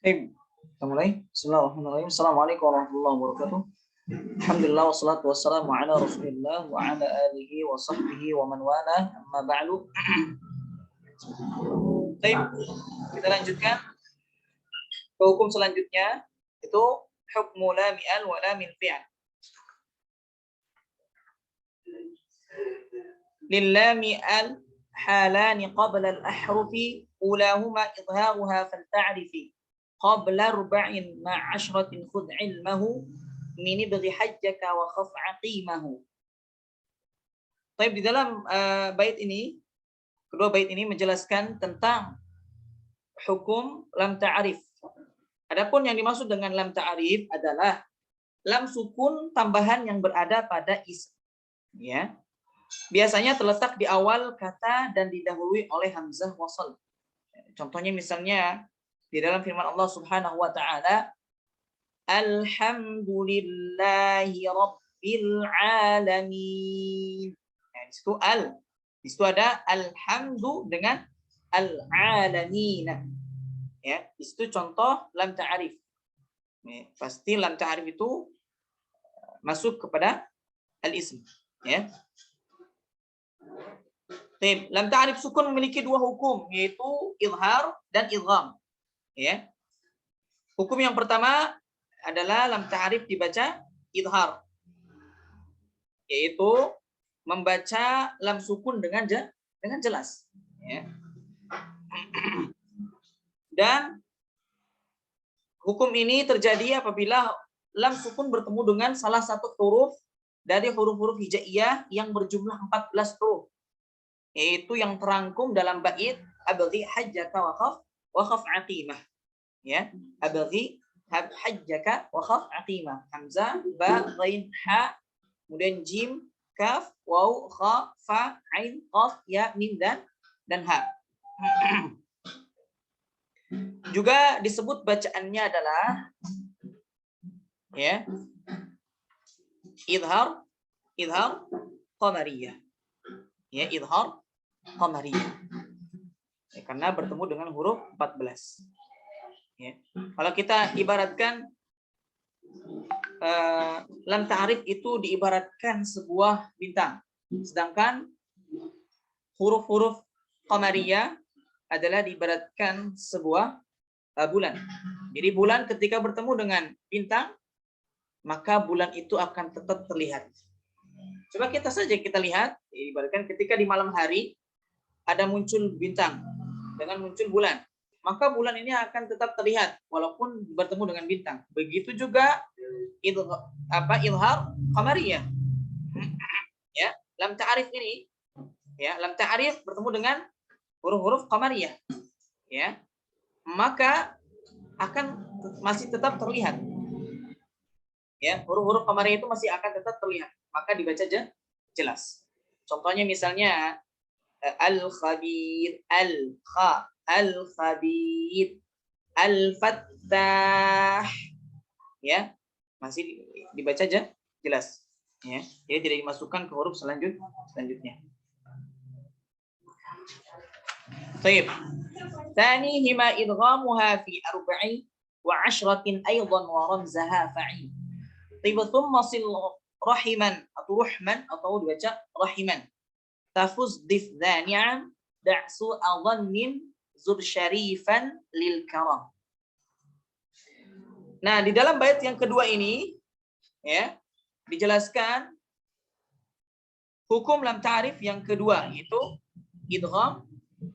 Baik, kita mulai. Bismillahirrahmanirrahim. Assalamualaikum warahmatullahi wabarakatuh. Alhamdulillah wassalatu wassalamu ala Rasulillah wa ala alihi wa sahbihi wa man wala. Amma ba'du. Baik, kita lanjutkan ke hukum selanjutnya, itu hukmu la mi'al wa la min fi'al. Lillami al halani qabla al-ahrufi ulahuma idharuha falta'rifi qabla arba'in ma'ashratin khudh ilmahu min ibghi hajjaka wa khaf aqimahu. Baik, di dalam bait ini, kedua bait ini menjelaskan tentang hukum lam ta'arif. Adapun yang dimaksud dengan lam ta'arif adalah lam sukun tambahan yang berada pada isim, ya. Biasanya terletak di awal kata dan didahului oleh hamzah wasal. Contohnya misalnya di dalam firman Allah Subhanahu wa taala, alhamdulillahi rabbil alamin. Nah, di situ ada alhamdu dengan al-alamin. Ya, di situ contoh lam ta'arif. Ya, pasti lam ta'arif itu masuk kepada al-ism, ya. Lam ta'arif sukun memiliki dua hukum, yaitu izhar dan idgham. Ya. Hukum yang pertama adalah lam ta'arif dibaca izhar, yaitu membaca lam sukun dengan jelas. Ya. Dan hukum ini terjadi apabila lam sukun bertemu dengan salah satu huruf dari huruf-huruf hijaiyah yang berjumlah 14 huruf, yaitu yang terangkum dalam bait abghi hajjaka wa khaf aqimah. Ya, abghi hajjaka wa khaf aqimah. Hamzah, ba, ghain, ha, kemudian jim, kaf, waw, kha, fa, ain, qaf, ya, mim dan ha. Juga disebut bacaannya adalah, ya, idhar qamariyah. Ya, idhar qamariyah. Ya, karena bertemu dengan huruf 14. Ya. Kalau kita ibaratkan lam ta'arif itu diibaratkan sebuah bintang, sedangkan huruf-huruf qamariyah adalah diibaratkan sebuah bulan. Jadi bulan ketika bertemu dengan bintang, maka bulan itu akan tetap terlihat. Coba kita lihat, ibaratkan ketika di malam hari ada muncul bintang dengan muncul bulan, maka bulan ini akan tetap terlihat walaupun bertemu dengan bintang. Begitu juga izhar qamariyah. Ya, lam ta'arif ini, ya, lam ta'arif bertemu dengan huruf-huruf qamariyah, ya, maka akan masih tetap terlihat. Ya, huruf-huruf qamariyah itu masih akan tetap terlihat, maka dibaca jelas. Contohnya misalnya al-khabir, al-kha, al-khabir, al-fattah, ya, masih dibaca jelas, ya. Jadi tidak dimasukkan ke huruf selanjutnya. Baik. Tsanihima idghamuha fi arba'i wa 'ashratin aidan wa ramzaha fa'i. Thumma sil rahiman atau rahman atau dibaca rahiman. Tafuz dif dzani'an da'su adhannin zur syarifan lil karam. Nah, di dalam bait yang kedua ini, ya, dijelaskan hukum lam ta'rif yang kedua, yaitu idgham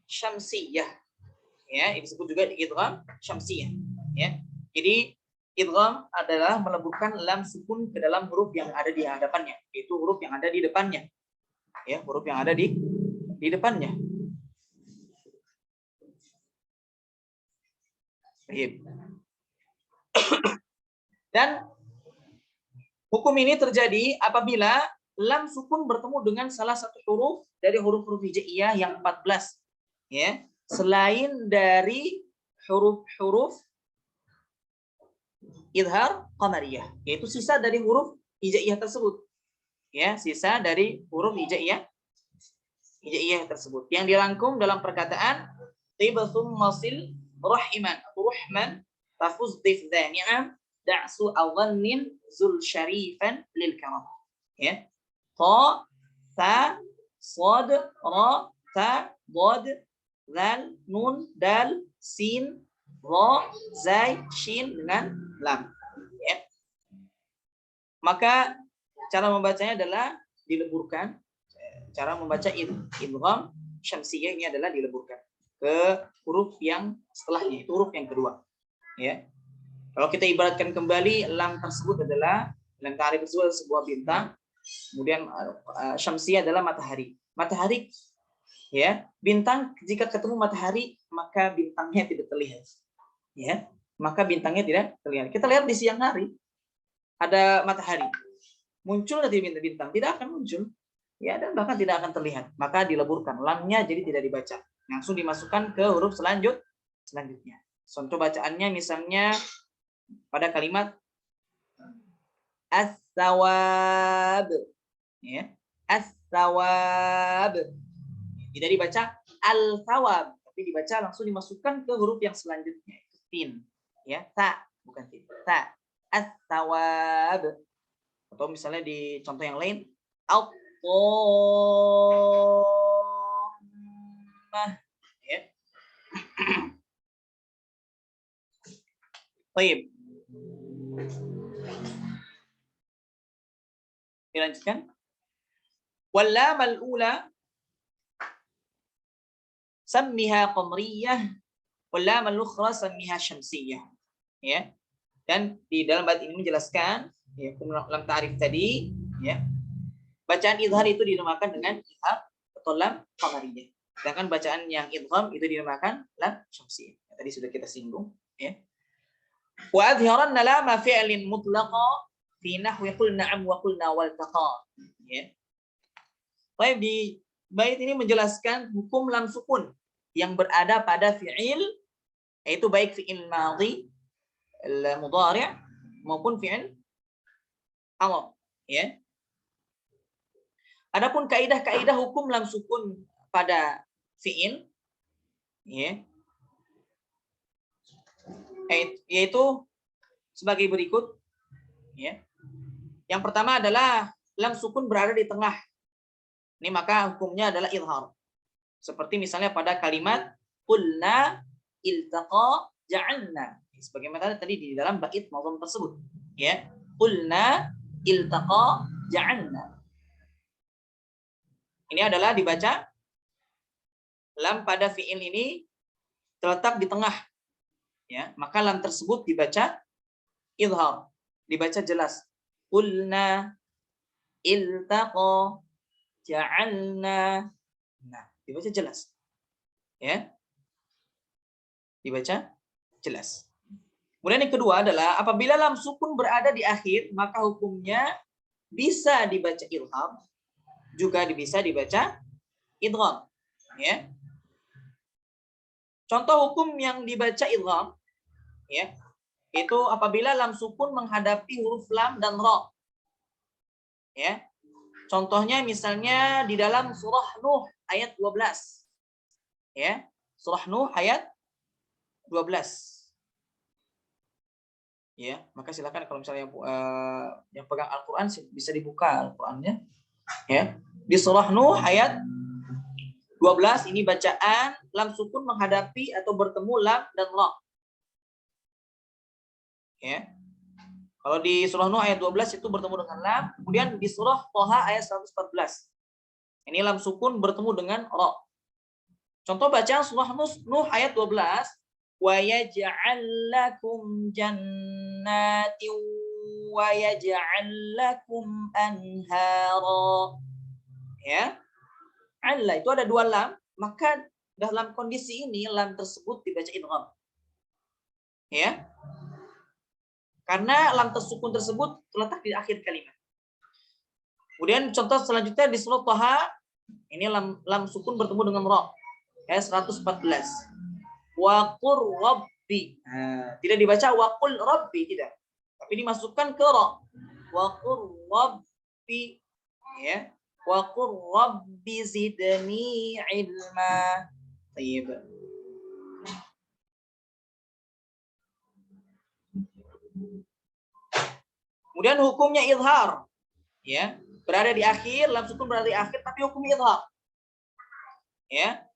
syamsiyah. Ya, ini disebut juga idgham syamsiyah, ya. Jadi idgham adalah meleburkan lam sukun ke dalam huruf yang ada di hadapannya, yaitu huruf yang ada di depannya. Ya, huruf yang ada di depannya. Baik. Dan hukum ini terjadi apabila lam sukun bertemu dengan salah satu huruf dari huruf-huruf hijaiyah yang 14, ya, selain dari huruf-huruf izhar qamariyah, yaitu sisa dari huruf hijaiyah tersebut. Ya, sisa dari huruf hijaiyah tersebut yang dirangkum dalam perkataan tibathum masil rahiman atau rahman tafuz dif dhani'am da'su awwannin zul syarifan lil karam. Ya. Ta, ta, sad, ra, ta, dad, zal, nun, dal, sin, ra, zai, shin dengan lam. Ya. Maka cara membacanya adalah dileburkan. Cara membaca idgham syamsiyah ini adalah dileburkan ke huruf yang setelahnya, itu huruf yang kedua. Ya. Kalau kita ibaratkan kembali, lam tersebut adalah lam ta'rif tersebut sebuah bintang, kemudian syamsiyah adalah matahari. Matahari, ya, bintang jika ketemu matahari maka bintangnya tidak terlihat. Ya, maka bintangnya tidak terlihat. Kita lihat di siang hari ada matahari, muncul nanti bintang, tidak akan muncul. Ya, dan bahkan tidak akan terlihat. Maka dileburkan, lamnya jadi tidak dibaca. Langsung dimasukkan ke huruf selanjutnya. Contoh bacaannya misalnya pada kalimat as-sawab. Ya, as-sawab. Tidak dibaca al-sawab, tapi dibaca langsung dimasukkan ke huruf yang selanjutnya. Tin. Ya, ta, bukan tin. Ta. As-sawab. Atau misalnya di contoh yang lain, al-dhammah. Ya. Baik. Dilanjutkan. Wal-lam al-ula sammiha qamariyah wal-lam al-ukhra sammiha syamsiyah. Ya. Dan di dalam bait ini menjelaskan, ya, lam ta'rif tadi, ya. Bacaan idhar itu dinamakan dengan idhar atau lam qamariyah. Sedangkan bacaan yang idgham itu dinamakan lam syamsiyah. Tadi sudah kita singgung, ya. Wa adhiranna lama fi'lin mutlaqa fi nahwi qul na'am wa qulna wal taqa. Ya. Baik, di bait ini menjelaskan hukum lam sukun yang berada pada fi'il, yaitu baik fi'il madhi, al-mudhari' maupun fi'il amr, ya. Adapun kaidah-kaidah hukum lam sukun pada fi'il, ya, yaitu sebagai berikut, ya. Yang pertama adalah lam sukun berada di tengah. Ini maka hukumnya adalah idhar. Seperti misalnya pada kalimat qulna iltaqa ja'alna. Sebagaimana tadi di dalam bait madzhum tersebut, ya. Qulna iltaqa ja'alna. Ini adalah dibaca lam pada fi'il ini terletak di tengah. Ya, maka lam tersebut dibaca idhar, dibaca jelas. Qulna iltaqa ja'alna. Nah, dibaca jelas. Ya. Dibaca jelas. Kemudian yang kedua adalah apabila lam sukun berada di akhir, maka hukumnya bisa dibaca idgham, juga bisa dibaca idgham. Ya. Contoh hukum yang dibaca idgham, ya, itu apabila lam sukun menghadapi huruf lam dan ra. Ya. Contohnya misalnya di dalam surah Nuh ayat 12. Ya. Surah Nuh ayat 12. Ya, maka silakan kalau misalnya yang pegang Al-Qur'an bisa dibuka Al-Qur'annya. Ya. Di surah Nuh ayat 12 ini bacaan lam sukun menghadapi atau bertemu lam dan ra. Ya. Kalau di surah Nuh ayat 12 itu bertemu dengan lam, kemudian di surah Thaha ayat 114. Ini lam sukun bertemu dengan ra. Contoh bacaan surah Nuh ayat 12, wa yaj'al lakum jannatin wa yaj'al lakum anhara. Ya. Allah itu ada dua lam, maka dalam kondisi ini lam tersebut dibaca idgham. Ya. Karena lam tersukun tersebut terletak di akhir kalimat. Kemudian contoh selanjutnya di surah Thaha, ini lam sukun bertemu dengan ra. Ayat 114. Wa qur rabbi. Nah, tidak dibaca wa qul rabbi, tidak. Tapi dimasukkan ke ra. Wa qur rabbi, ya. Wa qur rabbi zidni ilma. Baik. Kemudian hukumnya izhar. Ya, berada di akhir, lam sukun berada di akhir tapi hukumnya izhar. Ya.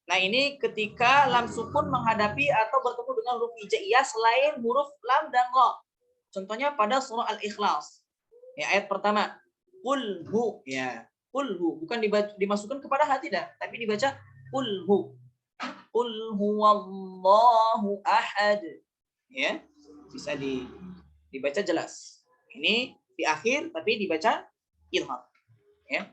Nah, ini ketika lam sukun menghadapi atau bertemu dengan huruf hijaiyah selain huruf lam dan ra. Contohnya pada surah Al-Ikhlas. Ya, ayat pertama. Qulhu, ya. Qulhu bukan dimasukkan kepada hati tidak, tapi dibaca qulhu. Qul huwallahu ahad. Ya. Bisa dibaca jelas. Ini di akhir tapi dibaca izhar. Ya.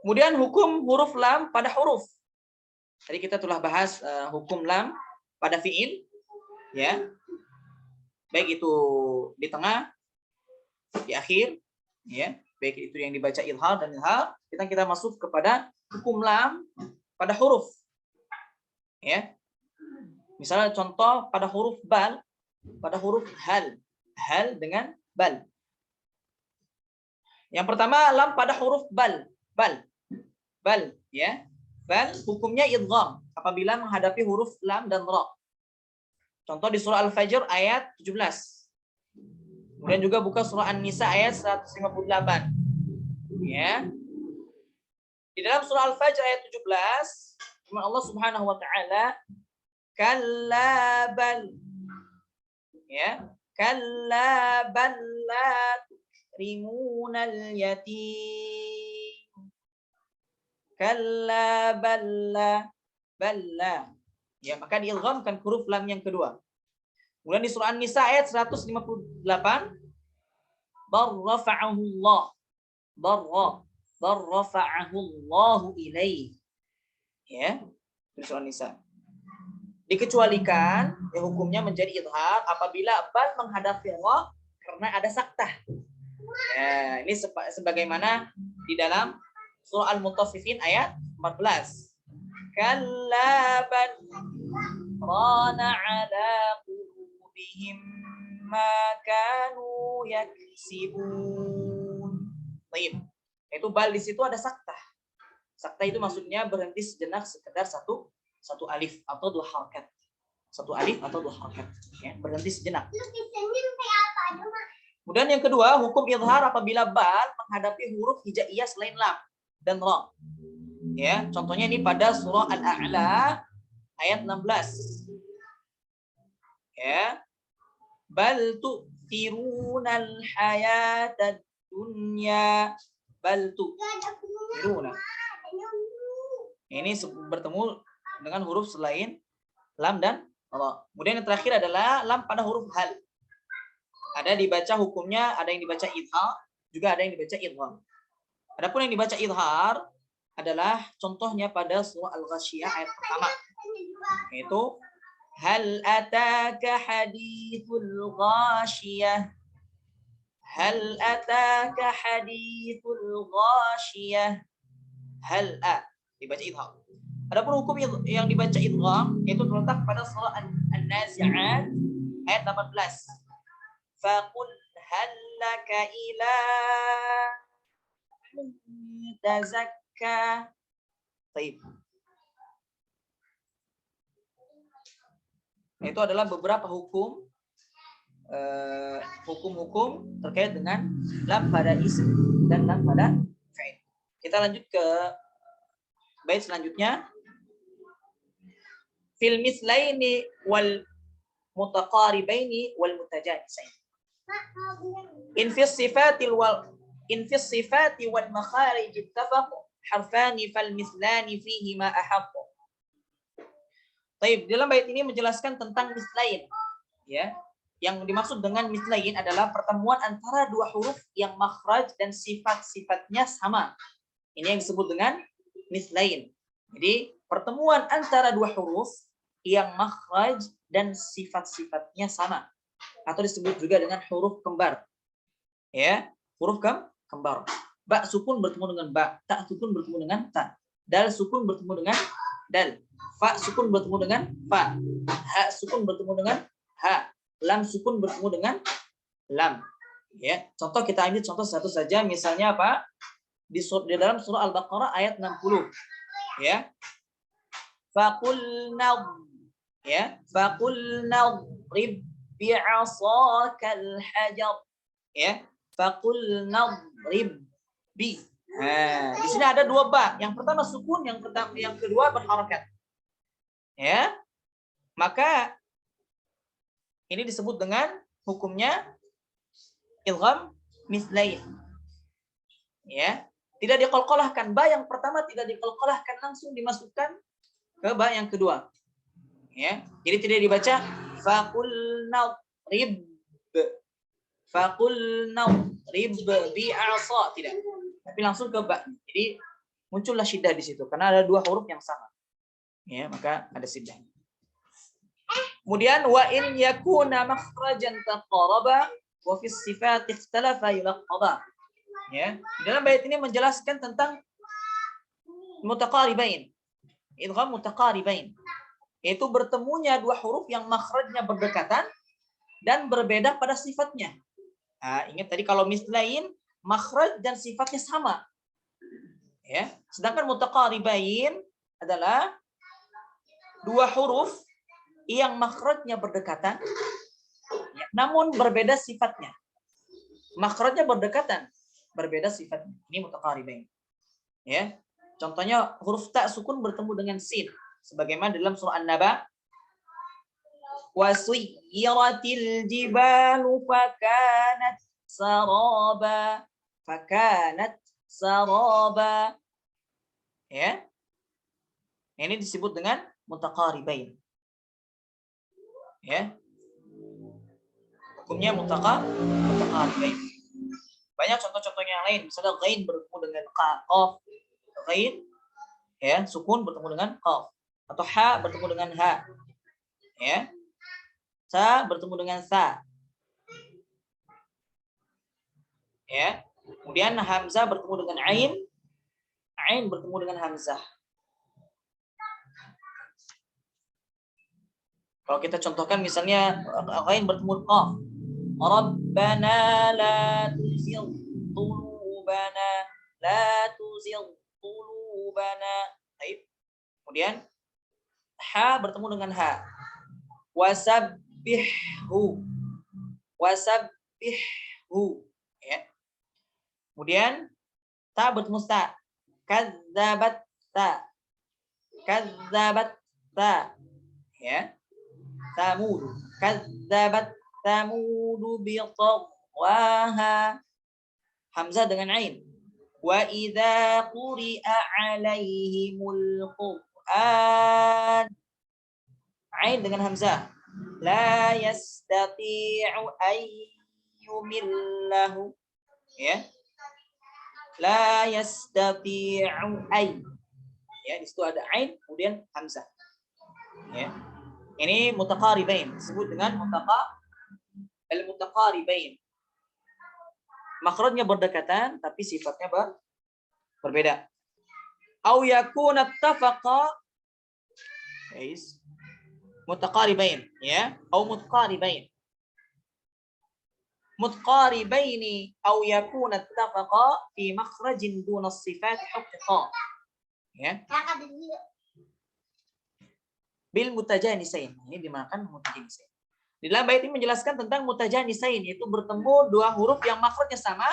Kemudian hukum huruf lam pada huruf. Tadi kita telah bahas hukum lam pada fiil, ya. Baik itu di tengah, di akhir, ya. Baik itu yang dibaca izhar dan izhar. Kita masuk kepada hukum lam pada huruf. Ya. Misalnya contoh pada huruf bal, pada huruf hal. Hal dengan bal. Yang pertama lam pada huruf bal. Bal, ya. Bal hukumnya idgham apabila menghadapi huruf lam dan ra. Contoh di surah Al-Fajr ayat 17. Kemudian juga buka surah An-Nisa ayat 158. Ya. Di dalam surah Al-Fajr ayat 17, firman Allah Subhanahu wa taala, kalla bal. Ya. Kalla bal la tukrimunal yatim. Kalla balla balla. Ya, maka diidghamkan huruf lam yang kedua. Kemudian di surah An-Nisa ayat 158, darrafa'ahu Allah. Darrafa'ahu Allah ilaih. Ya, di surah An-Nisa. Dikecualikan ya hukumnya menjadi idhar apabila bal menghadapi Allah karena ada saktah. Ya, ini sebagaimana di dalam surah Al-Mutaffifin ayat 14. Kalla bal rana ala qulubihim ma kanu yaksibun. Baik. Itu bal di situ ada saktah. Saktah itu maksudnya berhenti sejenak sekedar satu alif atau dua harakat. Satu alif atau dua harakat. Ya, berhenti sejenak. Kemudian yang kedua, hukum izhar apabila bal menghadapi huruf hijaiyah selain lam dan ra. Ya, contohnya ini pada surah Al-A'la ayat 16. Ya. Bal tu'thirunal hayatad dunya. Bal tu'thiruna. Ini bertemu dengan huruf selain lam dan ra. Kemudian yang terakhir adalah lam pada huruf hal. Ada dibaca hukumnya, ada yang dibaca idhar, juga ada yang dibaca idgham. Adapun yang dibaca idhar adalah contohnya pada surah Al-Ghasyiyah ayat pertama. Yaitu hal ataka hadithul ghasyiyah. Hal ataka hadithul ghasyiyah. Hal dibaca idhar. Adapun hukum yang dibaca idgham itu terletak pada surah An-Nazi'at ayat 18. Faqul hal laka ila tazakka. Baik. Itu adalah beberapa hukum hukum-hukum terkait dengan lam pada isim dan lam pada fi'il. Kita lanjut ke bait selanjutnya. Fil mislaini wal mutaqaribaini wal mutajanisain. In fi sifati wal makharij ittafaq harfani fal mislani fihi ma ahaq. Baik, dalam bait ini menjelaskan tentang mislain. Ya. Yang dimaksud dengan mislain adalah pertemuan antara dua huruf yang makhraj dan sifat-sifatnya sama. Ini yang disebut dengan mislain. Jadi, pertemuan antara dua huruf yang makhraj dan sifat-sifatnya sama. Atau disebut juga dengan huruf kembar. Ya, huruf kembar. Ba sukun bertemu dengan ba, ta sukun bertemu dengan ta, dal sukun bertemu dengan dal, fa sukun bertemu dengan fa, ha sukun bertemu dengan ha, lam sukun bertemu dengan lam. Ya, contoh kita ambil contoh satu saja, misalnya apa? Di dalam surah Al-Baqarah ayat 60. Ya. Faqulna, ya, faqulna rib bi'asakal hajar. Ya, faqulna idrib bi. Nah, di sini ada dua ba. Yang pertama sukun, yang kedua berharakat. Ya. Maka ini disebut dengan hukumnya idgham mislain. Ya. Tidak diqalqalahkan. Ba yang pertama tidak diqalqalahkan, langsung dimasukkan ke ba yang kedua. Ya. Jadi tidak dibaca faqulna idrib. Faqulna idrib bi'asa, tidak. Tapi langsung ke ba. Jadi muncullah syiddah di situ karena ada dua huruf yang sama. Ya, maka ada syiddah. Kemudian wa in yakuna makhrajan taqaraba wa fi sifat ikhtalafa yulaqaba. Ya, dalam bait ini menjelaskan tentang mutaqaribain. Idgham mutaqaribain. Yaitu bertemunya dua huruf yang makhrajnya berdekatan dan berbeda pada sifatnya. Nah, ingat tadi kalau mislain makhraj dan sifatnya sama. Ya, sedangkan mutaqaribain adalah dua huruf yang makhrajnya berdekatan, ya, namun berbeda sifatnya. Makhrajnya berdekatan, berbeda sifatnya. Ini mutaqaribain. Ya, contohnya huruf ta sukun bertemu dengan sin, sebagaimana dalam surah An-Naba, wasuyiratil jibalu fakanat saraba, fakanat saraba. Ya, ini disebut dengan mutaqaribain. Ya, hukumnya mutaqaribain. Banyak contoh-contohnya yang lain. Misalnya ghain bertemu dengan qaf, ghain ya sukun bertemu dengan qaf, atau ha bertemu dengan ha, ya, sa bertemu dengan sa, ya. Kemudian hamzah bertemu dengan ain bertemu dengan hamzah. Kalau kita contohkan misalnya ghain bertemu qaf, Rabbana la tuzigh qulubana, la tuzigh qulubana. Baik. Kemudian ha bertemu dengan ha. Wasabbihhu. Wasabbihhu. Ya. Kemudian ta bertemu ta. Kadzabat ta. Kadzabat ta. Ya. Tamud. Kadzabat Tamudu biqawaha. Hamzah dengan ain. Wa idza quri'a 'alaihimul Qur'an. Ain dengan hamzah. La yastati'u ayyumillahu. Ya. La yastati'u ay. Ya, di situ ada ain kemudian hamzah. Ya. Ini mutaqaribain, disebut dengan al-mutaqaribain. Makhrajnya berdekatan tapi sifatnya berbeda. Au yakuna ittafaqa mutaqaribain, ya, au mutqaribain. Mutqaribaini au yakuna ittafaqa fi makhrajin duna as-sifat haqqa. Ya. Bil mutajanisain. Ini dimakan mutajanisain. Di dalam bait ini menjelaskan tentang mutajanisain, yaitu bertemu dua huruf yang makhrajnya sama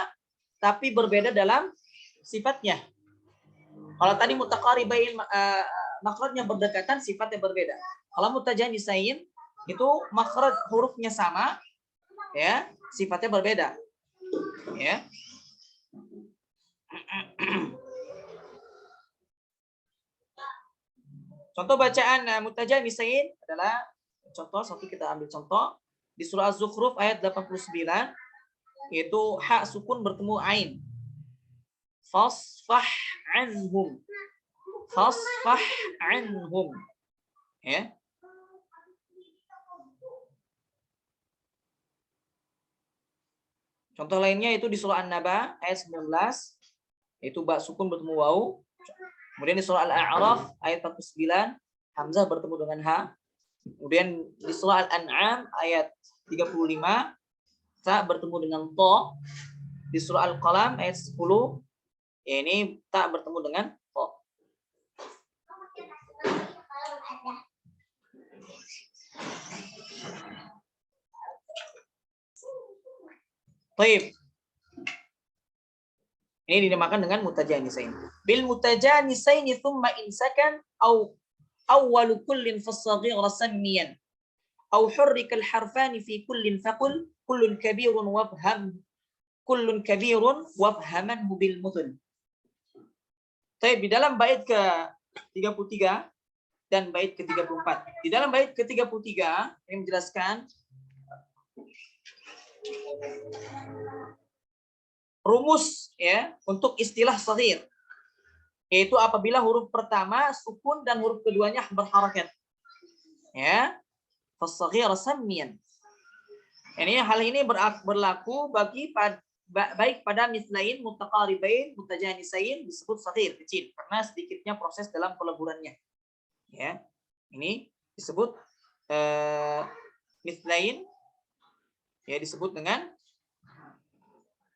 tapi berbeda dalam sifatnya. Kalau tadi mutaqaribain makhrajnya berdekatan, sifatnya berbeda. Kalau mutajanisain itu makhraj hurufnya sama, ya, sifatnya berbeda. Ya. Contoh bacaan mutajanisain adalah contoh satu, kita ambil contoh di surah Az-Zukhruf ayat 89, yaitu ha sukun bertemu ain. Fasfah anhum. Fasfah anhum. Ya. Contoh lainnya itu di surah An-Naba ayat 19, yaitu ba sukun bertemu waw. Kemudian di surah Al-A'raf ayat 49, hamzah bertemu dengan ha. Kemudian di surah Al-An'am ayat 35, ta bertemu dengan to. Di surah Al-Qalam ayat 10, ya ini ta bertemu dengan to. Taib. Ini dinamakan dengan mutajanisain. Bil mutajanisain thumma insakan au awwalu kullin fas-saghir sammiyan au hurrika al-harfani fi kullin faqul kullun kabirun wabhamanhu bil mudun. Taib, di dalam bait ke-33 dan bait ke-34. Di dalam bait ke-33 ini menjelaskan rumus ya untuk istilah shaghir, yaitu apabila huruf pertama sukun dan huruf keduanya berharakat. Ya. Fas-shaghir sammiyan. Ini hal ini berlaku bagi baik pada mislain, mutaqaribain, mutajanisain disebut shaghir, kecil karena sedikitnya proses dalam peleburannya. Ya. Ini disebut mislain, ya disebut dengan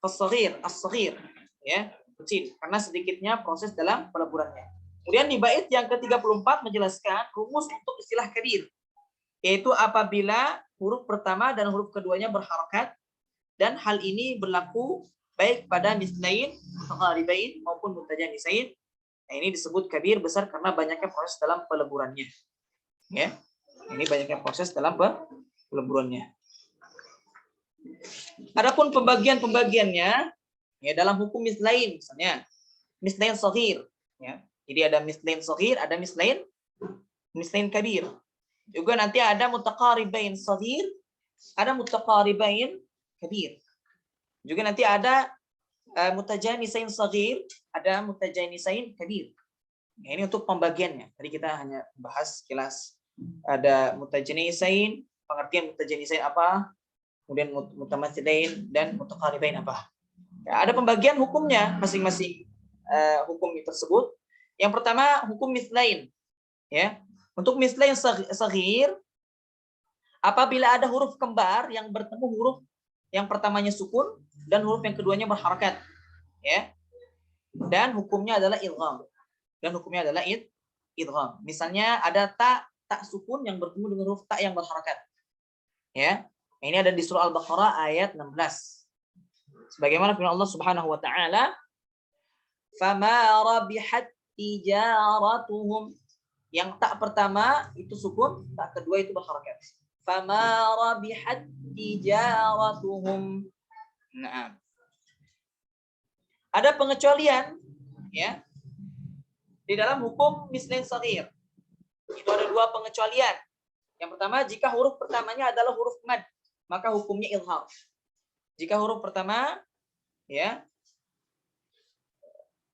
as-shaghir, ya, kecil karena sedikitnya proses dalam peleburannya. Kemudian di bait yang ke-34 menjelaskan rumus untuk istilah kabir, yaitu apabila huruf pertama dan huruf keduanya berharakat, dan hal ini berlaku baik pada mislain, mutaqaribain maupun mutajanisain. Nah, ini disebut kabir besar karena banyaknya proses dalam peleburannya. Ya. Ini banyaknya proses dalam peleburannya. Adapun pembagiannya ya dalam hukum mislain, misalnya mislain shaghir, ya. Jadi ada mislain shaghir, ada mislain kabir. Juga nanti ada mutaqaribain shaghir, ada mutaqaribain kabir. Juga nanti ada mutajanisain shaghir, ada mutajanisain kabir. Nah, ini untuk pembagiannya. Tadi kita hanya bahas sekilas. Ada mutajanisain, pengertian mutajanisain apa, kemudian mutamatsilain dan mutaqaribain apa. Ya, ada pembagian hukumnya masing-masing hukum tersebut. Yang pertama hukum mislain, ya. Untuk mislain shaghir, apabila ada huruf kembar yang bertemu huruf yang pertamanya sukun dan huruf yang keduanya berharakat, ya. Dan hukumnya adalah idgham. Idgham. Misalnya ada ta sukun yang bertemu dengan huruf ta yang berharakat. Ya. Ini ada di surah Al-Baqarah ayat 16. Sebagaimana firman Allah Subhanahu wa taala, "Fama rabihat tijaratuhum." Yang tak pertama itu sukun, tak kedua itu berharakat. Fama rabihat tijaratuhum. Nah. Ada pengecualian, ya. Di dalam hukum mislain shaghir. Itu ada dua pengecualian. Yang pertama, jika huruf pertamanya adalah huruf mad, maka hukumnya izhar. Jika huruf pertama, ya,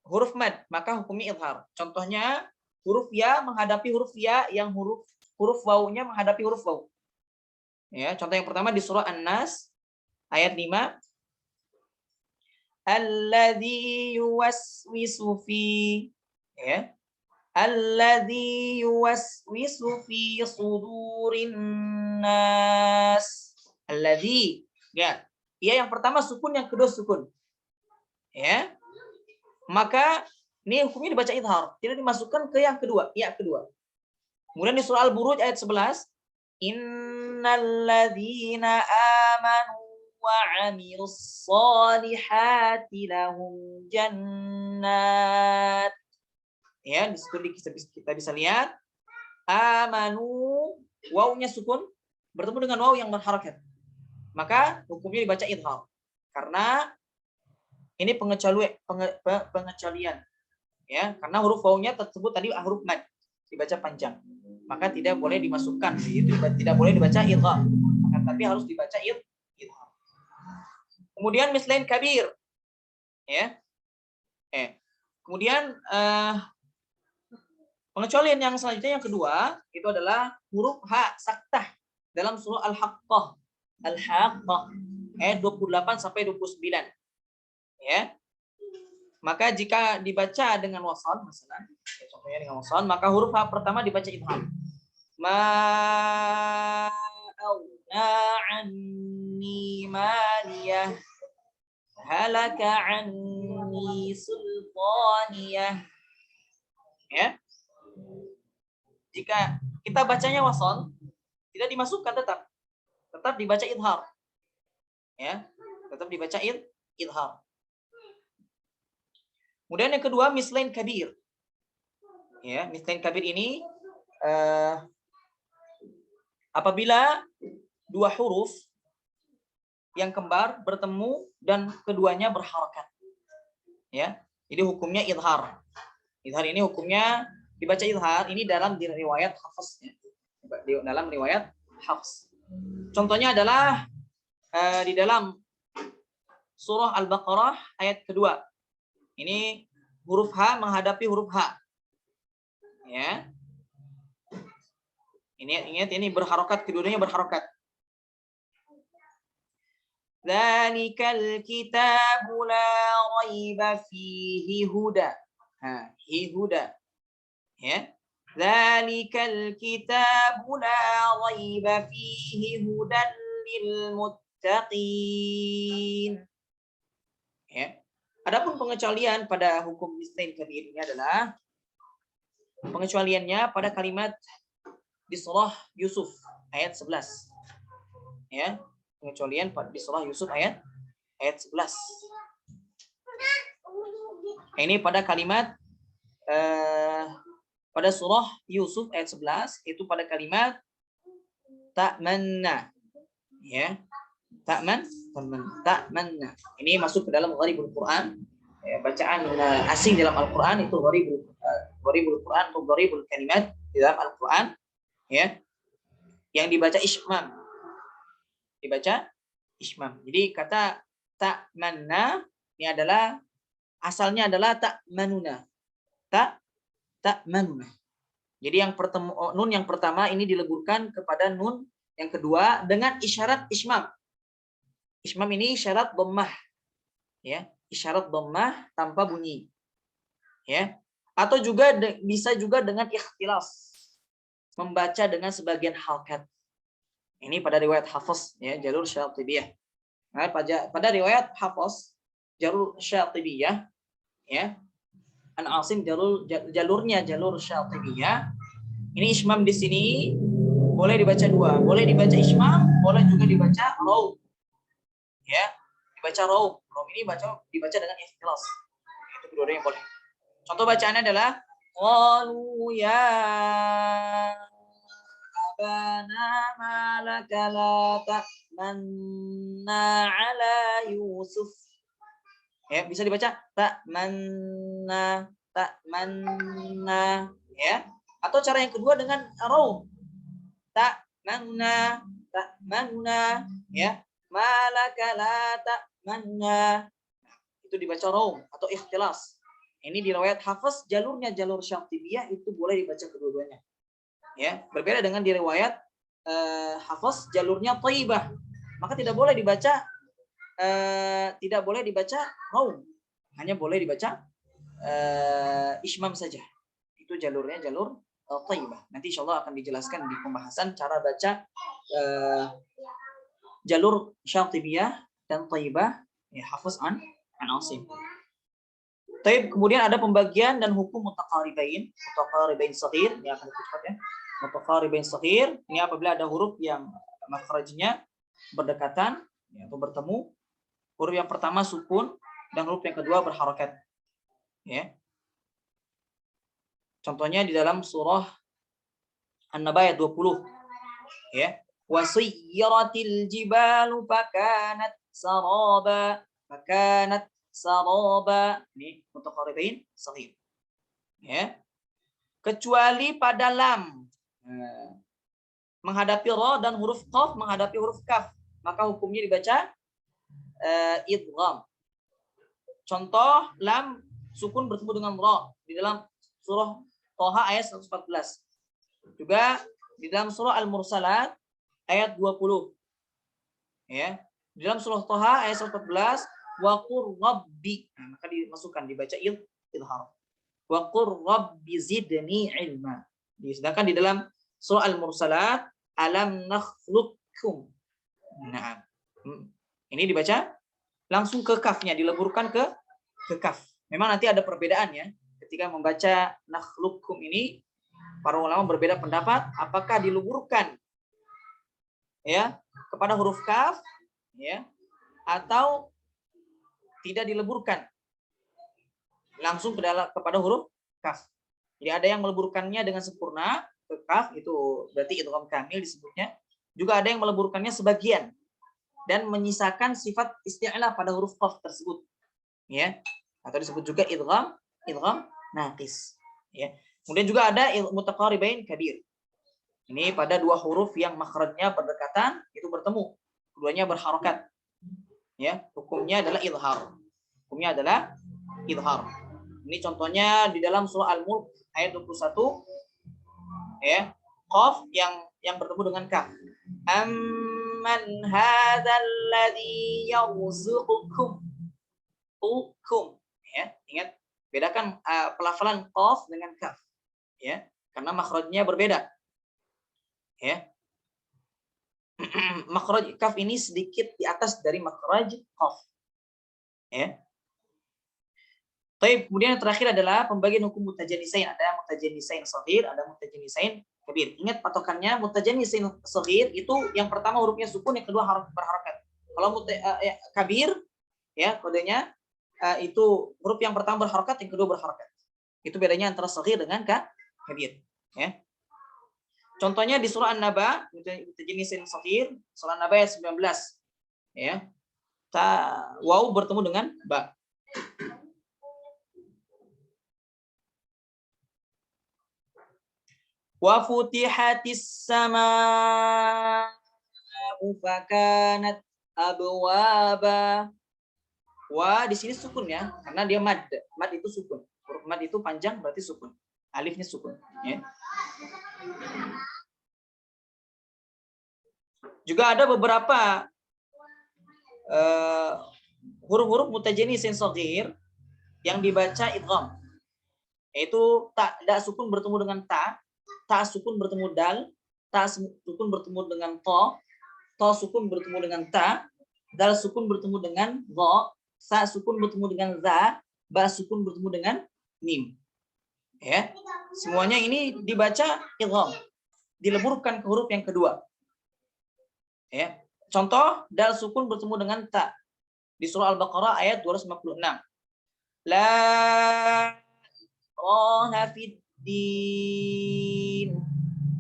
huruf mad, maka hukumnya izhar. Contohnya, huruf ya menghadapi huruf ya yang huruf wawunya menghadapi huruf waw. Ya, contoh yang pertama di surah An-Nas ayat 5. Alladzi yuwaswisu fi, ya. Alladzi yuwaswisu fi sudurin nas. Alladzi, ya. Ya, yang pertama sukun, yang kedua sukun. Ya. Maka ini hukumnya dibaca idhar, tidak dimasukkan ke yang kedua, ya kedua. Kemudian di surah Al-Buruj ayat 11, innalladzina amanu wa 'amilus solihati lahum jannat. Ya, di situ kita bisa lihat amanu, wawunya sukun bertemu dengan waw yang berharakat. Maka hukumnya dibaca idhar. Karena ini pengecualian. Ya, karena huruf wawunya tersebut tadi huruf mad, dibaca panjang. Maka tidak boleh dimasukkan, itu tidak boleh dibaca idhar. Tapi harus dibaca idhar. Kemudian mislain kabir. Ya. Kemudian pengecualian yang selanjutnya yang kedua itu adalah huruf ha saktah dalam surah Al-Haqqah. Al-Haqqah ayat 28 sampai 29. Ya. Maka jika dibaca dengan wasal, misalnya, ya, contohnya dengan wasal, maka huruf ha pertama dibaca idgham. Ma auna anni maliyah halaka anni sultaniyah. Ya. Jika kita bacanya wasal, tidak dimasukkan, tetap dibaca idhar. Ya. tetap dibaca idhar. Kemudian yang kedua mislain kabir. Ya, mislain kabir ini apabila dua huruf yang kembar bertemu dan keduanya berharakat. Ya. Jadi hukumnya idhar. Idhar ini hukumnya dibaca idhar ini dalam riwayat Hafs ya. Dalam riwayat Hafs. Contohnya adalah di dalam surah Al-Baqarah ayat kedua. Ini huruf H menghadapi huruf H. Ya. Ingat ini berharokat, keduanya berharokat. Dzalikal kitabu la raiba fihi huda. Hi huda. Ya. Dzalikal kitabu la raiba fihi hudan lil muttaqin. Ya. Adapun pengecualian pada hukum mislain kabir ini adalah pengecualiannya pada kalimat di surah Yusuf ayat 11. Ya. Pengecualian di surah Yusuf ayat 11. Ini pada kalimat pada surah Yusuf ayat 11 itu pada kalimat ta'manna. Ya. Ta'manna. Ini masuk ke dalam gharibul Quran. Ya, bacaan asing dalam Al-Qur'an itu gharibul Quran atau gharibul kalimat di dalam Al-Qur'an. Ya. Yang dibaca ismam. Jadi kata ta'manna ini adalah asalnya adalah ta'manuna. Ta'manuna. Jadi nun yang pertama ini dileburkan kepada nun yang kedua dengan isyarat ismam. Ismam ini isyarat dhammah. Ya, isyarat dhammah tanpa bunyi. Ya. Atau juga bisa juga dengan ikhtilas. Membaca dengan sebagian harakat. Ini pada riwayat Hafs ya, jalur Syatibiyah. Nah, pada riwayat Hafs jalur Syatibiyah ya. An Asim jalurnya jalur Syatibiyah. Ini ismam di sini boleh dibaca dua, boleh dibaca ismam, boleh juga dibaca raub. Ya, dibaca raub. Raub ini dibaca dengan ikhtilas. Itu kedua-duanya boleh. Contoh bacaannya adalah qalu ya abana malaka la ta'manna ala Yusuf. Ya, bisa dibaca ta'manna ya. Atau cara yang kedua dengan raum. Ta'manna ya. Malaka la ta'manna. Itu dibaca raum atau ikhtilas. Ini di riwayat Hafs jalurnya jalur Syatibiyah itu boleh dibaca kedua-duanya. Ya, berbeda dengan di riwayat Hafs jalurnya Thaibah. Maka tidak boleh dibaca raum. Hanya boleh dibaca ismam saja. Itu jalurnya jalur Thaibah. Nanti insyaallah akan dijelaskan di pembahasan cara baca jalur Syatibiyah dan Thaibah ya Hafs an Asim. Taib, kemudian ada pembagian dan hukum mutaqaribain shaghir, ini akan dicepat ya. Mutaqaribain shaghir, ini apabila ada huruf yang makhrajnya berdekatan ya, atau bertemu. Huruf yang pertama sukun dan huruf yang kedua berharakat. Ya. Contohnya di dalam surah An-Naba ayat 20. Ya. Wasiyyaratil jibalu fakanat saraba. Ini mutaqaribain shaghir. Ya. Kecuali pada lam menghadapi ra dan huruf qaf menghadapi huruf kaf, maka hukumnya dibaca idgham. Contoh lam sukun bertemu dengan ra di dalam surah Thaha ayat 114. Juga di dalam surah Al-Mursalat ayat 20. Ya. Di dalam surah Thaha ayat 114 wa qur rabbi, maka dimasukkan dibaca idhar. Wa qur rabbi zidni ilma. Sedangkan di dalam surah Al-Mursalat alam nakhluqukum. Nah, ini dibaca langsung ke kafnya, dileburkan ke kaf. Memang nanti ada perbedaan ya. Ketika membaca nakhluqukum ini para ulama berbeda pendapat apakah dileburkan ya kepada huruf kaf ya atau tidak dileburkan langsung kepada huruf kaf. Jadi ada yang meleburkannya dengan sempurna ke kaf, itu berarti idgham kamil disebutnya. Juga ada yang meleburkannya sebagian dan menyisakan sifat isti'la pada huruf qaf tersebut, ya, atau disebut juga idgham naqis, ya. Kemudian juga ada mutaqaribain kabir. Ini pada dua huruf yang makhrajnya berdekatan itu bertemu, keduanya berharokat, ya. Hukumnya adalah idhar. Ini contohnya di dalam surah Al-Mulk ayat 21, ya. Qaf yang bertemu dengan kaf. Amman hadzal ladzi yarzuqukum. Ya, ingat, bedakan pelafalan qaf dengan kaf, ya, karena makhrajnya berbeda, ya. Makhraj kaf ini sedikit di atas dari makhraj qaf, ya. Baik, kemudian yang terakhir adalah pembagian hukum mutajanisain. Ada mutajanisain shaghir, ada mutajanisain kabir. Ingat patokannya, mutajanisain shaghir itu yang pertama hurufnya sukun, yang kedua berharokat. Kalau kabir, ya, kodenya itu huruf yang pertama berharokat, yang kedua berharokat. Itu bedanya antara shaghir dengan kabir, ya. Contohnya di surah An-Naba, mutajanisain shaghir, surah An-Naba ayat 19, ya. Waw bertemu dengan ba. Wa futihatis samaa'u fakanat abwaba. Wa di sini sukun, ya, karena dia mad. Mad itu sukun. Huruf mad itu panjang berarti sukun. Alifnya sukun, ya. Juga ada beberapa huruf-huruf mutajanisin shaghir yang dibaca idgham. Yaitu da sukun bertemu dengan ta sukun bertemu dal, ta sukun bertemu dengan to sukun bertemu dengan ta, dal sukun bertemu dengan dha, sa sukun bertemu dengan za, ba sukun bertemu dengan mim. Ya. Semuanya ini dibaca idgham, dileburkan ke huruf yang kedua. Ya. Contoh, dal sukun bertemu dengan ta di surah Al-Baqarah ayat 256. La ikraha fid din.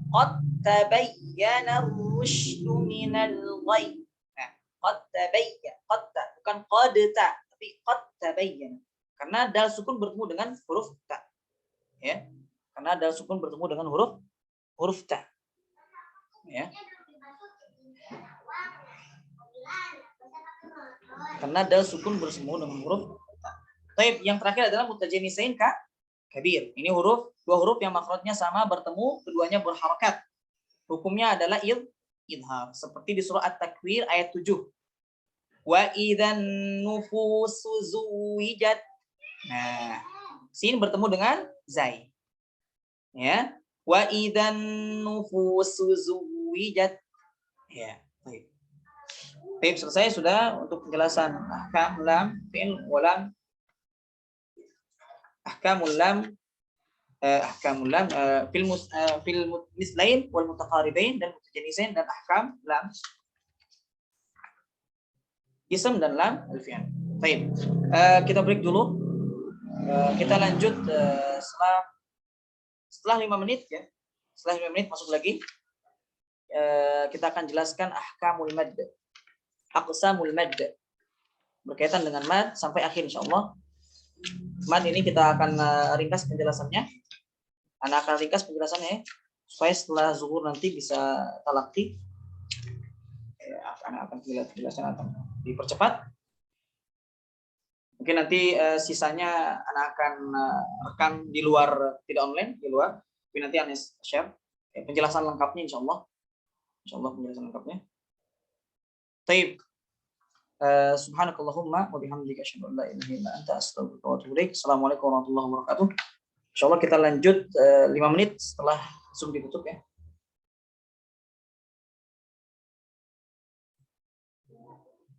Qad tabayyana ar-rusydu minal ghayy. Nah, qad tabayyana, bukan qad ta, tapi qad tabayyana. Karena dal sukun bertemu dengan huruf ta. Ya. Karena dal sukun bertemu dengan huruf ta. Ya. Karena dal sukun bertemu dengan huruf ta. Baik, yang terakhir adalah mutajanisain kabir. Ini dua huruf yang makhrajnya sama bertemu, keduanya berharokat. Hukumnya adalah idhar. Seperti di surah At-Takwir ayat 7. Wa idzan nufusu zuwijat. Nah, sin bertemu dengan zai. Ya. Wa idzan nufusu zuwijat. Ya, baik. Baik, selesai sudah untuk penjelasan ahkam lam, fi'il, walam. Ahkamul lam fil mislain wal mutaqaribain dan mutajanisain dan ahkam lam ism dan lam al-fi'il. Baik. Kita break dulu. Kita lanjut setelah 5 menit, ya. Setelah 5 menit masuk lagi. Kita akan jelaskan ahkamul mad. Aqsamul mad. Berkaitan dengan mad sampai akhir insyaallah. Mad ini kita akan ringkas penjelasannya. Anak akan ringkas penjelasannya, supaya setelah zuhur nanti bisa talaqi. Anak akan penjelasan akan dipercepat. Mungkin nanti sisanya anak akan rekam di luar, tidak online, di luar. Tapi nanti anak share penjelasan lengkapnya insyaallah. Insyaallah penjelasan lengkapnya. Baik. Subhanakallahumma wa bihamdika asyhadu an la ilaha illa anta astaghfiruka wa atubu ilaik. Assalamualaikum warahmatullahi wabarakatuh. Insyaallah kita lanjut 5 menit setelah Zoom ditutup, ya.